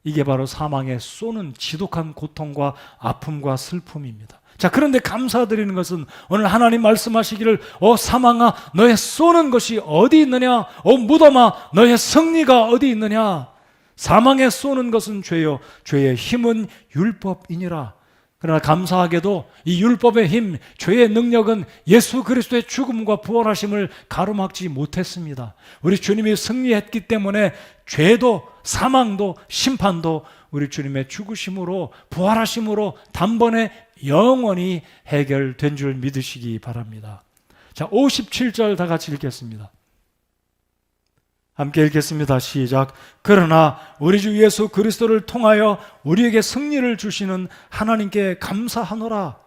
이게 바로 사망에 쏘는 지독한 고통과 아픔과 슬픔입니다. 자, 그런데 감사드리는 것은 오늘 하나님 말씀하시기를 사망아 너의 쏘는 것이 어디 있느냐, 무덤아 너의 승리가 어디 있느냐. 사망에 쏘는 것은 죄요, 죄의 힘은 율법이니라. 그러나 감사하게도 이 율법의 힘, 죄의 능력은 예수 그리스도의 죽음과 부활하심을 가로막지 못했습니다. 우리 주님이 승리했기 때문에 죄도 사망도 심판도 우리 주님의 죽으심으로 부활하심으로 단번에 영원히 해결된 줄 믿으시기 바랍니다. 자, 57절 다 같이 읽겠습니다. 함께 읽겠습니다. 시작. 그러나 우리 주 예수 그리스도를 통하여 우리에게 승리를 주시는 하나님께 감사하노라.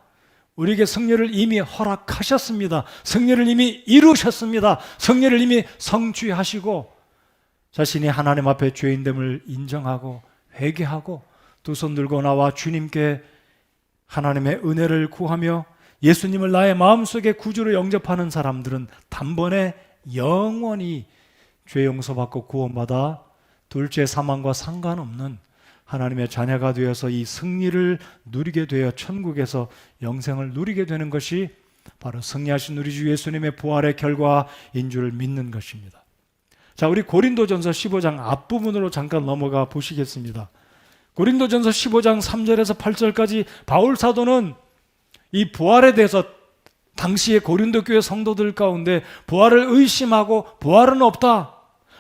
우리에게 승리를 이미 허락하셨습니다. 승리를 이미 이루셨습니다. 승리를 이미 성취하시고 자신이 하나님 앞에 죄인됨을 인정하고 회개하고 두 손 들고 나와 주님께 하나님의 은혜를 구하며 예수님을 나의 마음속에 구주로 영접하는 사람들은 단번에 영원히 죄 용서받고 구원받아 둘째 사망과 상관없는 하나님의 자녀가 되어서 이 승리를 누리게 되어 천국에서 영생을 누리게 되는 것이 바로 승리하신 우리 주 예수님의 부활의 결과인 줄 믿는 것입니다. 자, 우리 고린도전서 15장 앞부분으로 잠깐 넘어가 보시겠습니다. 고린도전서 15장 3절에서 8절까지 바울 사도는 이 부활에 대해서 당시의 고린도 교회 성도들 가운데 부활을 의심하고 부활은 없다,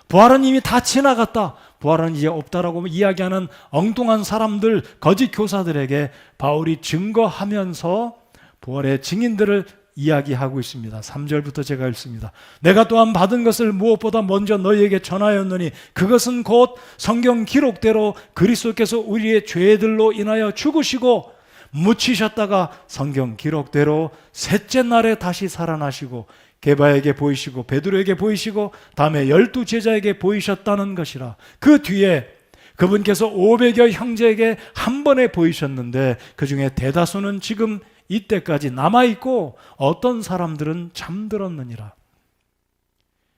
부활은 이미 다 지나갔다, 부활은 이제 없다라고 이야기하는 엉뚱한 사람들, 거짓 교사들에게 바울이 증거하면서 부활의 증인들을 이야기하고 있습니다. 3절부터 제가 읽습니다. 내가 또한 받은 것을 무엇보다 먼저 너희에게 전하였느니 그것은 곧 성경 기록대로 그리스도께서 우리의 죄들로 인하여 죽으시고 묻히셨다가 성경 기록대로 셋째 날에 다시 살아나시고 게바에게 보이시고 베드로에게 보이시고 다음에 12 제자에게 보이셨다는 것이라. 그 뒤에 그분께서 500여 형제에게 한 번에 보이셨는데 그 중에 대다수는 지금 이때까지 남아있고 어떤 사람들은 잠들었느니라.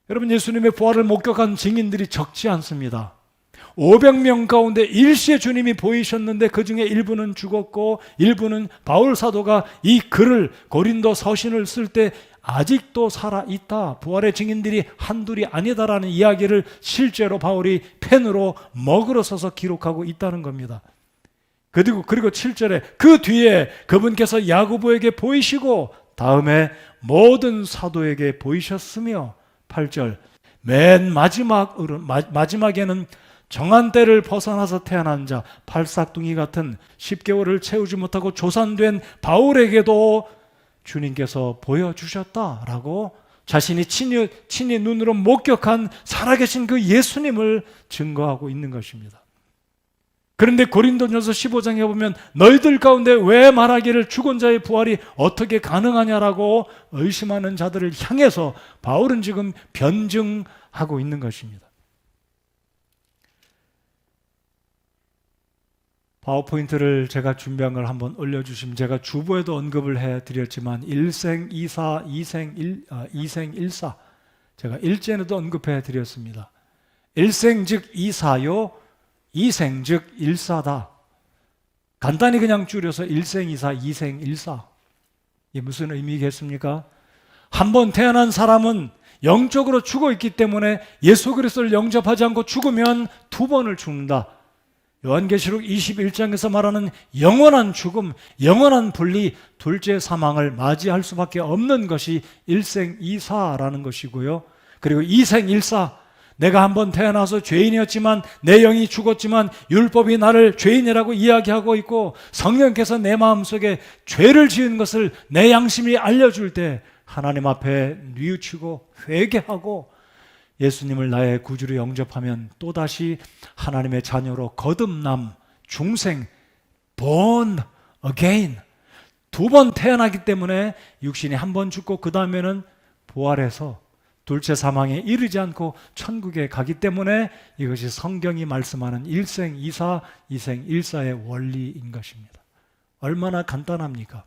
여러분, 예수님의 부활을 목격한 증인들이 적지 않습니다. 500명 가운데 일시에 주님이 보이셨는데 그 중에 일부는 죽었고 일부는 바울 사도가 이 글을 고린도 서신을 쓸 때 아직도 살아있다, 부활의 증인들이 한둘이 아니다라는 이야기를 실제로 바울이 펜으로 먹으러 써서 기록하고 있다는 겁니다. 그리고 7절에 그 뒤에 그분께서 야고보에게 보이시고 다음에 모든 사도에게 보이셨으며 8절 맨 마지막에는 정한 때를 벗어나서 태어난 자 팔싹둥이 같은 10개월을 채우지 못하고 조산된 바울에게도 주님께서 보여주셨다라고 자신이 친히 눈으로 목격한 살아계신 그 예수님을 증거하고 있는 것입니다. 그런데 고린도전서 15장에 보면 너희들 가운데 왜 말하기를 죽은 자의 부활이 어떻게 가능하냐라고 의심하는 자들을 향해서 바울은 지금 변증하고 있는 것입니다. 파워포인트를 제가 준비한 걸 한번 올려주시면, 제가 주보에도 언급을 해드렸지만 일생 이사, 이생 일사, 제가 일전에도 언급해 드렸습니다. 일생 즉 이사요, 이생 즉 일사다. 간단히 그냥 줄여서 일생이사, 이생일사. 이게 무슨 의미겠습니까? 한 번 태어난 사람은 영적으로 죽어 있기 때문에 예수 그리스도를 영접하지 않고 죽으면 두 번을 죽는다. 요한계시록 21장에서 말하는 영원한 죽음, 영원한 분리, 둘째 사망을 맞이할 수밖에 없는 것이 일생이사라는 것이고요. 그리고 이생일사, 내가 한번 태어나서 죄인이었지만 내 영이 죽었지만 율법이 나를 죄인이라고 이야기하고 있고 성령께서 내 마음속에 죄를 지은 것을 내 양심이 알려줄 때 하나님 앞에 뉘우치고 회개하고 예수님을 나의 구주로 영접하면 또다시 하나님의 자녀로 거듭남, 중생, born again, 두 번 태어나기 때문에 육신이 한 번 죽고 그 다음에는 부활해서 둘째 사망에 이르지 않고 천국에 가기 때문에 이것이 성경이 말씀하는 일생이사, 이생일사의 원리인 것입니다. 얼마나 간단합니까?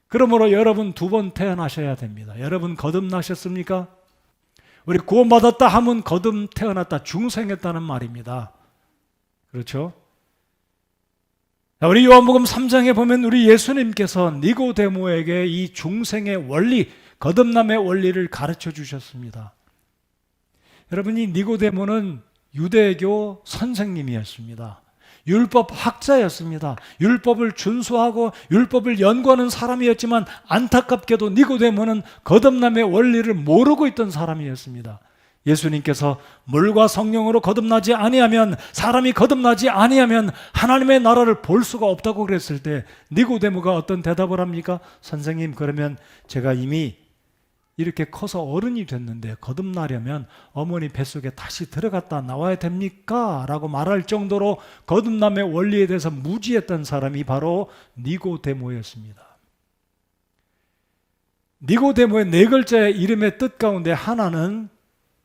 그러므로 여러분 두 번 태어나셔야 됩니다. 여러분 거듭나셨습니까? 우리 구원받았다 하면 거듭 태어났다, 중생했다는 말입니다. 그렇죠? 우리 요한복음 3장에 보면 우리 예수님께서 니고데모에게 이 중생의 원리, 거듭남의 원리를 가르쳐 주셨습니다. 여러분, 이 니고데모는 유대교 선생님이었습니다. 율법 학자였습니다. 율법을 준수하고 율법을 연구하는 사람이었지만 안타깝게도 니고데모는 거듭남의 원리를 모르고 있던 사람이었습니다. 예수님께서 물과 성령으로 거듭나지 아니하면, 사람이 거듭나지 아니하면 하나님의 나라를 볼 수가 없다고 그랬을 때 니고데모가 어떤 대답을 합니까? 선생님, 그러면 제가 이미 이렇게 커서 어른이 됐는데 거듭나려면 어머니 뱃속에 다시 들어갔다 나와야 됩니까? 라고 말할 정도로 거듭남의 원리에 대해서 무지했던 사람이 바로 니고데모였습니다. 니고데모의 네 글자의 이름의 뜻 가운데 하나는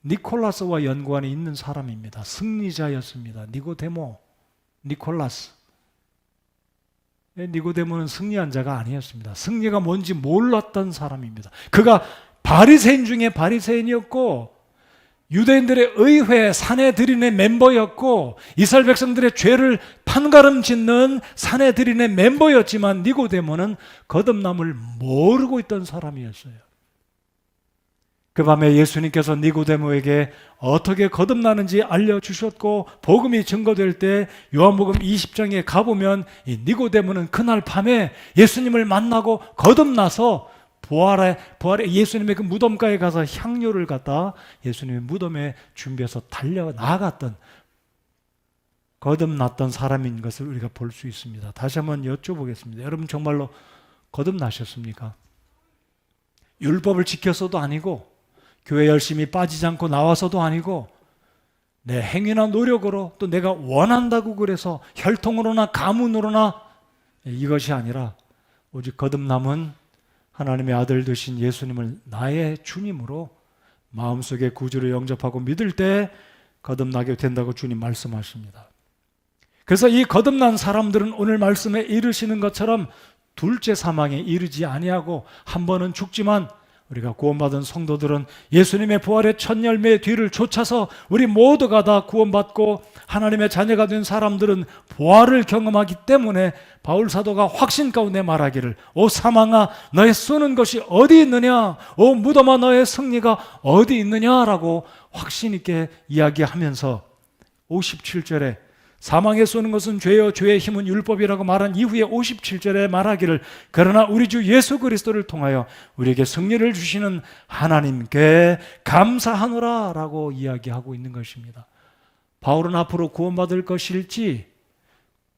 니콜라스와 연관이 있는 사람입니다. 승리자였습니다. 니고데모, 니콜라스. 니고데모는 승리한 자가 아니었습니다. 승리가 뭔지 몰랐던 사람입니다. 그가 바리새인 중에 바리새인이었고 유대인들의 의회 사내들인의 멤버였고 이스라엘 백성들의 죄를 판가름 짓는 사내들인의 멤버였지만 니고데모는 거듭남을 모르고 있던 사람이었어요. 그 밤에 예수님께서 니고데모에게 어떻게 거듭나는지 알려주셨고 복음이 증거될 때 요한복음 20장에 가보면 이 니고데모는 그날 밤에 예수님을 만나고 거듭나서 부활에 예수님의 그 무덤가에 가서 향료를 갖다 예수님의 무덤에 준비해서 달려 나아갔던 거듭났던 사람인 것을 우리가 볼 수 있습니다. 다시 한번 여쭤보겠습니다. 여러분 정말로 거듭나셨습니까? 율법을 지켜서도 아니고 교회 열심히 빠지지 않고 나와서도 아니고 내 행위나 노력으로 또 내가 원한다고 그래서 혈통으로나 가문으로나 이것이 아니라 오직 거듭남은 하나님의 아들 되신 예수님을 나의 주님으로 마음속에 구주로 영접하고 믿을 때 거듭나게 된다고 주님 말씀하십니다. 그래서 이 거듭난 사람들은 오늘 말씀에 이르시는 것처럼 둘째 사망에 이르지 아니하고 한 번은 죽지만 우리가 구원받은 성도들은 예수님의 부활의 첫 열매의 뒤를 쫓아서 우리 모두가 다 구원받고 하나님의 자녀가 된 사람들은 부활을 경험하기 때문에 바울 사도가 확신 가운데 말하기를 오 사망아 너의 쏘는 것이 어디 있느냐, 오 무덤아 너의 승리가 어디 있느냐라고 확신 있게 이야기하면서 57절에 사망에 쏘는 것은 죄요 죄의 힘은 율법이라고 말한 이후에 57절에 말하기를 그러나 우리 주 예수 그리스도를 통하여 우리에게 승리를 주시는 하나님께 감사하노라 라고 이야기하고 있는 것입니다. 바울은 앞으로 구원받을 것일지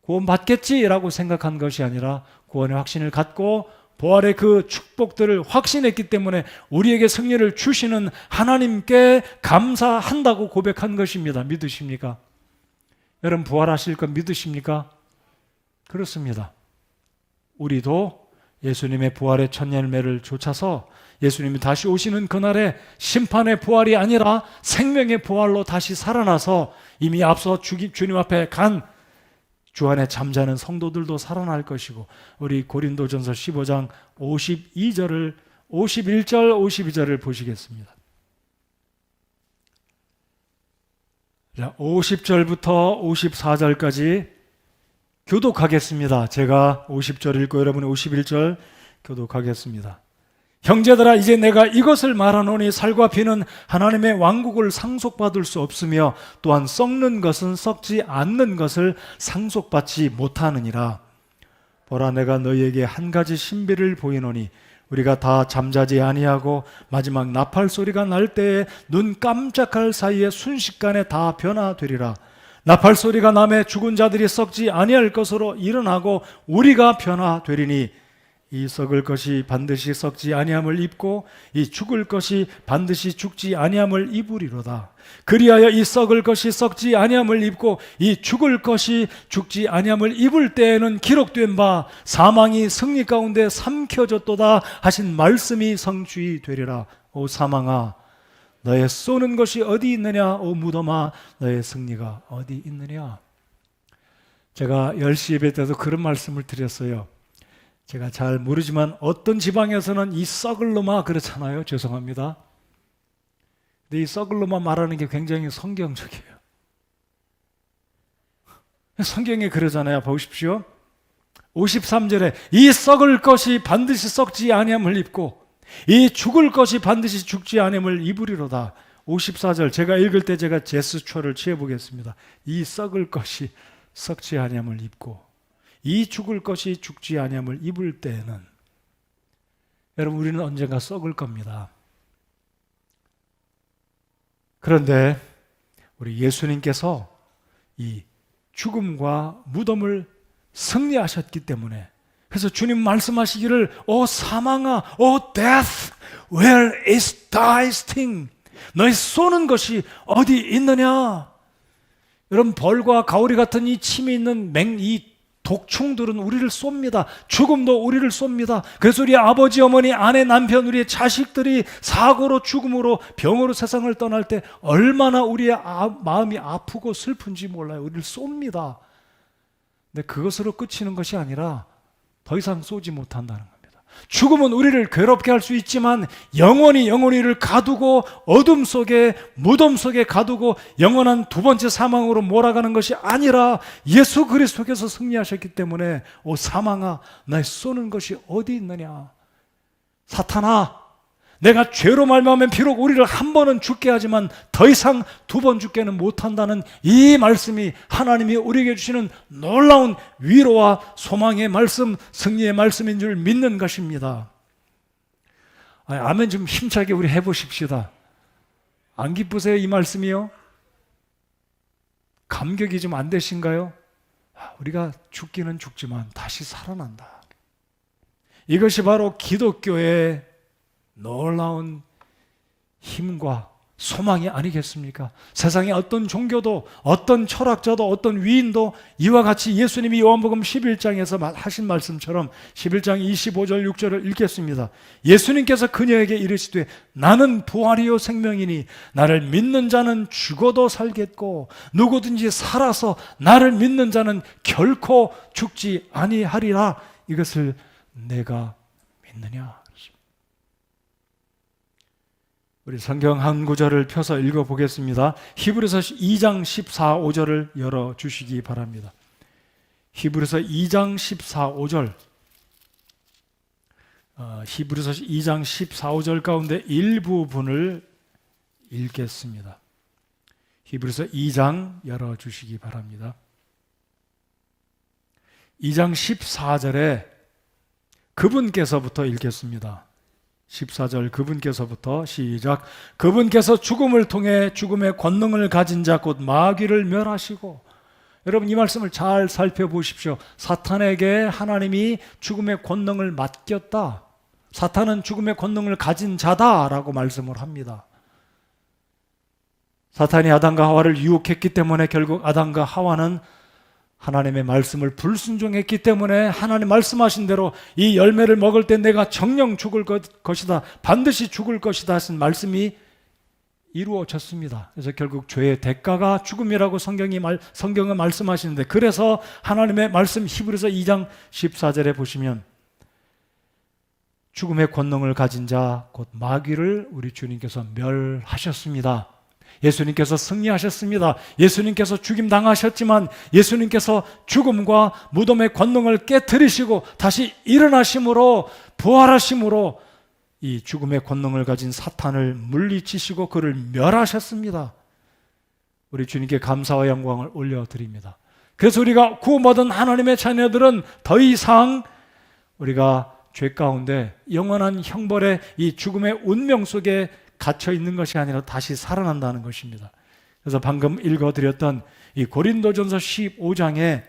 구원받겠지라고 생각한 것이 아니라 구원의 확신을 갖고 부활의 그 축복들을 확신했기 때문에 우리에게 승리를 주시는 하나님께 감사한다고 고백한 것입니다. 믿으십니까? 여러분 부활하실 것 믿으십니까? 그렇습니다. 우리도 예수님의 부활의 첫 열매를 쫓아서 예수님이 다시 오시는 그날에 심판의 부활이 아니라 생명의 부활로 다시 살아나서 이미 앞서 주님 앞에 간 주 안에 잠자는 성도들도 살아날 것이고 우리 고린도전서 15장 51절 52절을 보시겠습니다. 50절부터 54절까지 교독하겠습니다. 제가 50절 읽고 여러분이 51절 교독하겠습니다. 형제들아 이제 내가 이것을 말하노니 살과 피는 하나님의 왕국을 상속받을 수 없으며 또한 썩는 것은 썩지 않는 것을 상속받지 못하느니라. 보라 내가 너희에게 한 가지 신비를 보이노니 우리가 다 잠자지 아니하고 마지막 나팔 소리가 날 때에 눈 깜짝할 사이에 순식간에 다 변화되리라. 나팔 소리가 나매 죽은 자들이 썩지 아니할 것으로 일어나고 우리가 변화되리니 이 썩을 것이 반드시 썩지 아니함을 입고 이 죽을 것이 반드시 죽지 아니함을 입으리로다. 그리하여 이 썩을 것이 썩지 아니함을 입고 이 죽을 것이 죽지 아니함을 입을 때에는 기록된 바 사망이 승리 가운데 삼켜졌도다 하신 말씀이 성취 되리라. 오 사망아 너의 쏘는 것이 어디 있느냐, 오 무덤아 너의 승리가 어디 있느냐. 제가 10시 예배 때도 그런 말씀을 드렸어요. 제가 잘 모르지만 어떤 지방에서는 이 썩을 놈아 그렇잖아요. 죄송합니다. 근데 이 썩을 놈아 말하는 게 굉장히 성경적이에요. 성경에 그러잖아요. 보십시오. 53절에 이 썩을 것이 반드시 썩지 아니함을 입고 이 죽을 것이 반드시 죽지 아니함을 입으리로다. 54절 제가 읽을 때 제가 제스처를 취해 보겠습니다. 이 썩을 것이 썩지 아니함을 입고 이 죽을 것이 죽지 아니함을 입을 때에는 여러분 우리는 언젠가 썩을 겁니다. 그런데 우리 예수님께서 이 죽음과 무덤을 승리하셨기 때문에 그래서 주님 말씀하시기를 오 사망아, 오 death, where is thy sting? 너희 쏘는 것이 어디 있느냐? 여러분 벌과 가오리 같은 이 침이 있는 이 독충들은 우리를 쏩니다. 죽음도 우리를 쏩니다. 그래서 우리 아버지, 어머니, 아내, 남편, 우리의 자식들이 사고로 죽음으로 병으로 세상을 떠날 때 얼마나 우리의 마음이 아프고 슬픈지 몰라요. 우리를 쏩니다. 근데 그것으로 끝이는 것이 아니라 더 이상 쏘지 못한다는 겁니다. 죽음은 우리를 괴롭게 할 수 있지만 영원히 우리를 가두고 어둠 속에, 무덤 속에 가두고 영원한 두 번째 사망으로 몰아가는 것이 아니라 예수 그리스도께서 승리하셨기 때문에 오 사망아 날 쏘는 것이 어디 있느냐. 사탄아, 내가 죄로 말미암으면 비록 우리를 한 번은 죽게 하지만 더 이상 두 번 죽게는 못한다는 이 말씀이 하나님이 우리에게 주시는 놀라운 위로와 소망의 말씀, 승리의 말씀인 줄 믿는 것입니다. 아멘 좀 힘차게 우리 해보십시다. 안 기쁘세요 이 말씀이요? 감격이 좀 안 되신가요? 우리가 죽기는 죽지만 다시 살아난다. 이것이 바로 기독교의 놀라운 힘과 소망이 아니겠습니까? 세상의 어떤 종교도, 어떤 철학자도, 어떤 위인도 이와 같이 예수님이 요한복음 11장에서 하신 말씀처럼 11장 25절 6절을 읽겠습니다. 예수님께서 그녀에게 이르시되 나는 부활이요 생명이니 나를 믿는 자는 죽어도 살겠고 누구든지 살아서 나를 믿는 자는 결코 죽지 아니하리라. 이것을 내가 믿느냐? 우리 성경 한 구절을 펴서 읽어보겠습니다. 히브리서 2장 14, 5절을 열어주시기 바랍니다. 히브리서 2장 14, 5절 히브리서 2장 14, 5절 가운데 일부분을 읽겠습니다. 히브리서 2장 열어주시기 바랍니다. 2장 14절에 그분께서부터 읽겠습니다. 14절 그분께서부터 시작. 그분께서 죽음을 통해 죽음의 권능을 가진 자 곧 마귀를 멸하시고. 여러분 이 말씀을 잘 살펴보십시오. 사탄에게 하나님이 죽음의 권능을 맡겼다. 사탄은 죽음의 권능을 가진 자다라고 말씀을 합니다. 사탄이 아담과 하와를 유혹했기 때문에 결국 아담과 하와는 하나님의 말씀을 불순종했기 때문에 하나님 말씀하신 대로 이 열매를 먹을 때 내가 정녕 죽을 것이다, 반드시 죽을 것이다 하신 말씀이 이루어졌습니다. 그래서 결국 죄의 대가가 죽음이라고 성경은 말씀하시는데, 그래서 하나님의 말씀 히브리서 2장 14절에 보시면 죽음의 권능을 가진 자 곧 마귀를 우리 주님께서 멸하셨습니다. 예수님께서 승리하셨습니다. 예수님께서 죽임당하셨지만 예수님께서 죽음과 무덤의 권능을 깨뜨리시고 다시 일어나심으로, 부활하심으로 이 죽음의 권능을 가진 사탄을 물리치시고 그를 멸하셨습니다. 우리 주님께 감사와 영광을 올려드립니다. 그래서 우리가 구원받은 하나님의 자녀들은 더 이상 우리가 죄 가운데 영원한 형벌의 이 죽음의 운명 속에 갇혀 있는 것이 아니라 다시 살아난다는 것입니다. 그래서 방금 읽어드렸던 이 고린도전서 15장에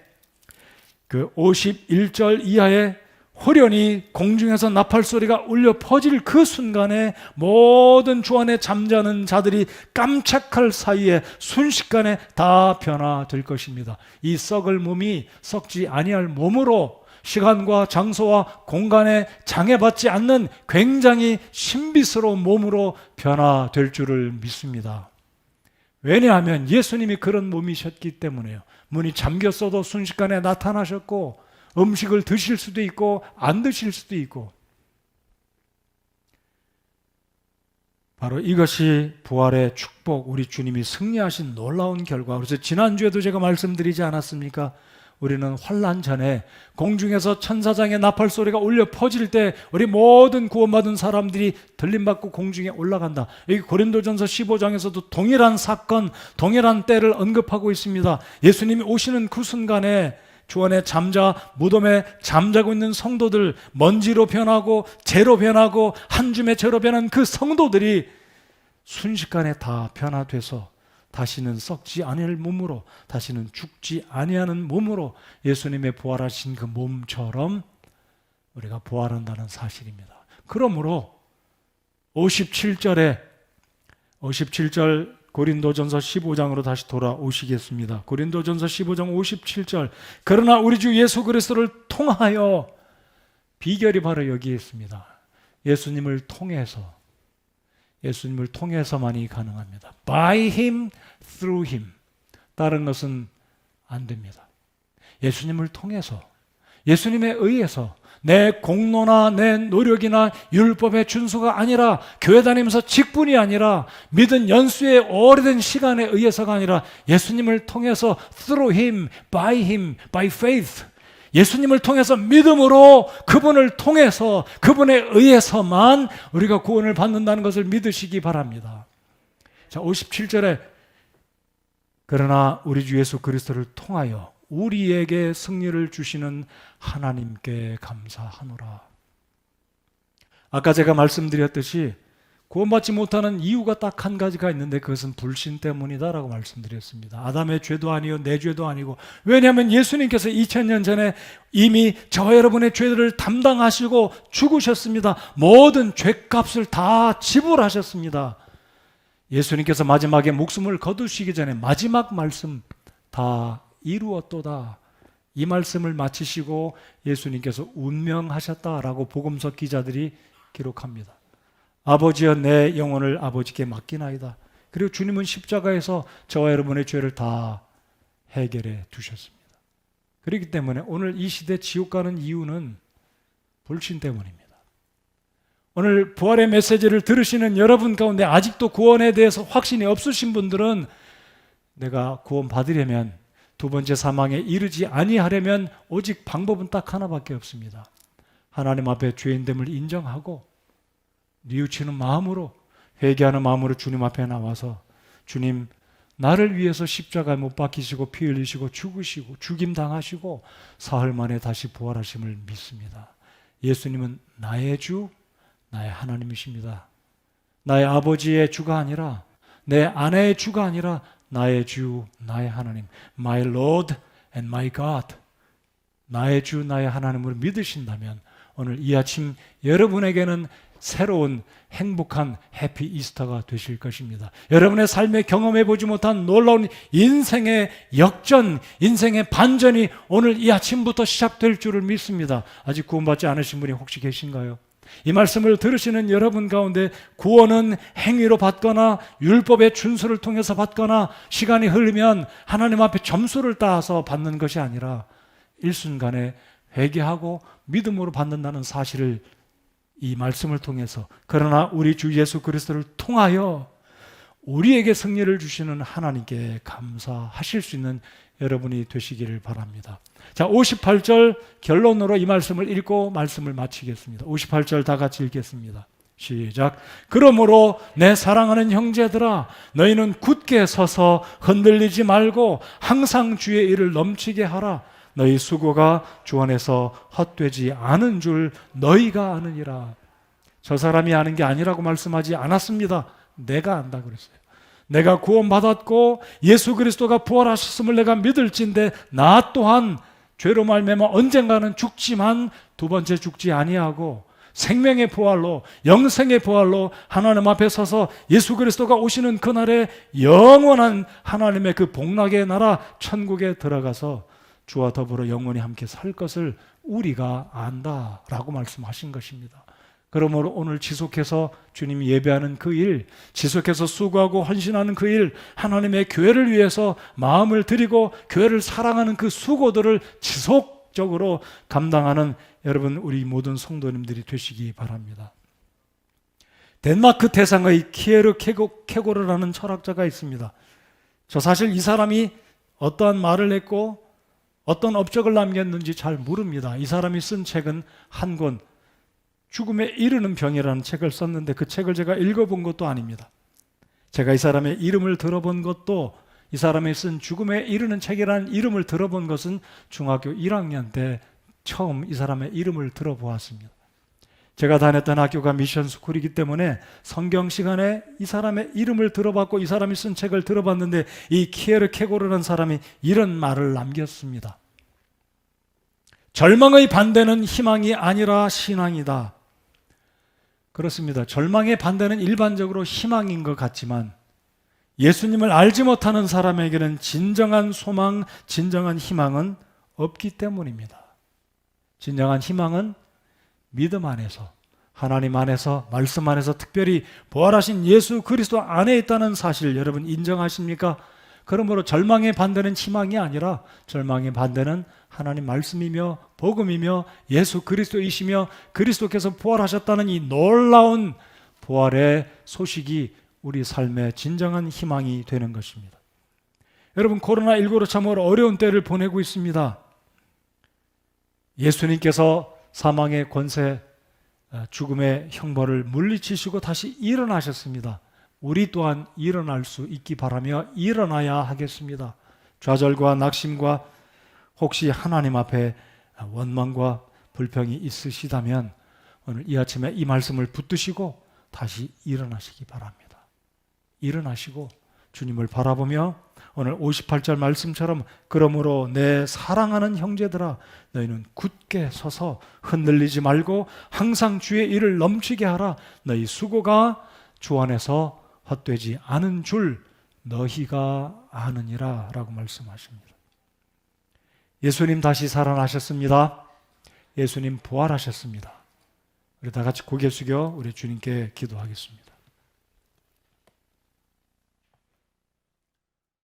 그 51절 이하에 호련히 공중에서 나팔 소리가 울려 퍼질 그 순간에 모든 주 안에 잠자는 자들이 깜짝할 사이에 순식간에 다 변화될 것입니다. 이 썩을 몸이 썩지 아니할 몸으로 시간과 장소와 공간에 장애받지 않는 굉장히 신비스러운 몸으로 변화될 줄을 믿습니다. 왜냐하면 예수님이 그런 몸이셨기 때문에요. 문이 잠겼어도 순식간에 나타나셨고 음식을 드실 수도 있고 안 드실 수도 있고, 바로 이것이 부활의 축복, 우리 주님이 승리하신 놀라운 결과. 그래서 지난주에도 제가 말씀드리지 않았습니까? 우리는 환난 전에 공중에서 천사장의 나팔 소리가 울려 퍼질 때 우리 모든 구원받은 사람들이 들림받고 공중에 올라간다. 여기 고린도전서 15장에서도 동일한 사건, 동일한 때를 언급하고 있습니다. 예수님이 오시는 그 순간에 주 안에 무덤에 잠자고 있는 성도들, 먼지로 변하고 재로 변하고 한 줌의 재로 변한 그 성도들이 순식간에 다 변화돼서 다시는 썩지 아니할 몸으로, 다시는 죽지 아니하는 몸으로 예수님의 부활하신 그 몸처럼 우리가 부활한다는 사실입니다. 그러므로 57절 고린도전서 15장으로 다시 돌아오시겠습니다. 고린도전서 15장 57절. 그러나 우리 주 예수 그리스도를 통하여, 비결이 바로 여기에 있습니다. 예수님을 통해서만이 가능합니다. By Him, through Him. 다른 것은 안 됩니다. 예수님을 통해서, 예수님에 의해서, 내 공로나 내 노력이나 율법의 준수가 아니라, 교회 다니면서 직분이 아니라, 믿은 연수의 오래된 시간에 의해서가 아니라, 예수님을 통해서 through him, by faith, 예수님을 통해서 믿음으로, 그분을 통해서, 그분에 의해서만 우리가 구원을 받는다는 것을 믿으시기 바랍니다. 자, 57절에 그러나 우리 주 예수 그리스도를 통하여 우리에게 승리를 주시는 하나님께 감사하노라. 아까 제가 말씀드렸듯이 구원받지 못하는 이유가 딱 한 가지가 있는데, 그것은 불신 때문이다라고 말씀드렸습니다. 아담의 죄도 아니요 내 죄도 아니고, 왜냐하면 예수님께서 2000년 전에 이미 저와 여러분의 죄들을 담당하시고 죽으셨습니다. 모든 죄값을 다 지불하셨습니다. 예수님께서 마지막에 목숨을 거두시기 전에 마지막 말씀, 다 이루었도다, 이 말씀을 마치시고 예수님께서 운명하셨다라고 복음서 기자들이 기록합니다. 아버지여 내 영혼을 아버지께 맡기나이다. 그리고 주님은 십자가에서 저와 여러분의 죄를 다 해결해 두셨습니다. 그렇기 때문에 오늘 이 시대 지옥 가는 이유는 불신 때문입니다. 오늘 부활의 메시지를 들으시는 여러분 가운데 아직도 구원에 대해서 확신이 없으신 분들은, 내가 구원 받으려면, 두 번째 사망에 이르지 아니하려면 오직 방법은 딱 하나밖에 없습니다. 하나님 앞에 죄인됨을 인정하고 뉘우치는 마음으로, 회개하는 마음으로 주님 앞에 나와서, 주님, 나를 위해서 십자가에 못 박히시고 피 흘리시고 죽으시고 죽임 당하시고 사흘 만에 다시 부활하심을 믿습니다. 예수님은 나의 주, 나의 하나님이십니다. 나의 아버지의 주가 아니라, 내 아내의 주가 아니라 나의 주, 나의 하나님, My Lord and my God, 나의 주, 나의 하나님을 믿으신다면 오늘 이 아침 여러분에게는 새로운 행복한 해피 이스터가 되실 것입니다. 여러분의 삶에 경험해 보지 못한 놀라운 인생의 역전, 인생의 반전이 오늘 이 아침부터 시작될 줄을 믿습니다. 아직 구원받지 않으신 분이 혹시 계신가요? 이 말씀을 들으시는 여러분 가운데 구원은 행위로 받거나 율법의 준수를 통해서 받거나 시간이 흐르면 하나님 앞에 점수를 따서 받는 것이 아니라 일순간에 회개하고 믿음으로 받는다는 사실을 이 말씀을 통해서, 그러나 우리 주 예수 그리스도를 통하여 우리에게 승리를 주시는 하나님께 감사하실 수 있는 여러분이 되시기를 바랍니다. 자, 58절 결론으로 이 말씀을 읽고 말씀을 마치겠습니다. 58절 다 같이 읽겠습니다. 시작. 그러므로 내 사랑하는 형제들아, 너희는 굳게 서서 흔들리지 말고 항상 주의 일을 넘치게 하라. 너희 수고가 주 안에서 헛되지 않은 줄 너희가 아느니라. 저 사람이 아는 게 아니라고 말씀하지 않았습니다. 내가 안다 그랬어요. 내가 구원받았고 예수 그리스도가 부활하셨음을 내가 믿을진데, 나 또한 죄로 말미암아 언젠가는 죽지만 두 번째 죽지 아니하고 생명의 부활로, 영생의 부활로 하나님 앞에 서서 예수 그리스도가 오시는 그날에 영원한 하나님의 그 복락의 나라 천국에 들어가서 주와 더불어 영원히 함께 살 것을 우리가 안다라고 말씀하신 것입니다. 그러므로 오늘 지속해서 주님이 예배하는 그 일, 지속해서 수고하고 헌신하는 그 일, 하나님의 교회를 위해서 마음을 드리고 교회를 사랑하는 그 수고들을 지속적으로 감당하는 여러분, 우리 모든 성도님들이 되시기 바랍니다. 덴마크 태상의 키에르 케고르라는 철학자가 있습니다. 저 사실 이 사람이 어떠한 말을 했고 어떤 업적을 남겼는지 잘 모릅니다. 이 사람이 쓴 책은 한 권, 죽음에 이르는 병이라는 책을 썼는데 그 책을 제가 읽어본 것도 아닙니다. 제가 이 사람의 이름을 들어본 것도, 이 사람이 쓴 죽음에 이르는 책이라는 이름을 들어본 것은 중학교 1학년 때 처음 이 사람의 이름을 들어보았습니다. 제가 다녔던 학교가 미션 스쿨이기 때문에 성경 시간에 이 사람의 이름을 들어봤고 이 사람이 쓴 책을 들어봤는데, 이 키에르 케고르라는 사람이 이런 말을 남겼습니다. 절망의 반대는 희망이 아니라 신앙이다. 그렇습니다. 절망의 반대는 일반적으로 희망인 것 같지만 예수님을 알지 못하는 사람에게는 진정한 소망, 진정한 희망은 없기 때문입니다. 진정한 희망은 믿음 안에서, 하나님 안에서, 말씀 안에서, 특별히 부활하신 예수 그리스도 안에 있다는 사실 여러분 인정하십니까? 그러므로 절망의 반대는 희망이 아니라 절망의 반대는 하나님 말씀이며 복음이며 예수 그리스도이시며 그리스도께서 부활하셨다는 이 놀라운 부활의 소식이 우리 삶의 진정한 희망이 되는 것입니다. 여러분, 코로나19로 참 어려운 때를 보내고 있습니다. 예수님께서 사망의 권세, 죽음의 형벌을 물리치시고 다시 일어나셨습니다. 우리 또한 일어날 수 있기 바라며 일어나야 하겠습니다. 좌절과 낙심과 혹시 하나님 앞에 원망과 불평이 있으시다면 오늘 이 아침에 이 말씀을 붙드시고 다시 일어나시기 바랍니다. 일어나시고 주님을 바라보며 오늘 58절 말씀처럼 그러므로 내 사랑하는 형제들아 너희는 굳게 서서 흔들리지 말고 항상 주의 일을 넘치게 하라. 너희 수고가 주 안에서 헛되지 않은 줄 너희가 아느니라 라고 말씀하십니다. 예수님 다시 살아나셨습니다. 예수님 부활하셨습니다. 우리 다 같이 고개 숙여 우리 주님께 기도하겠습니다.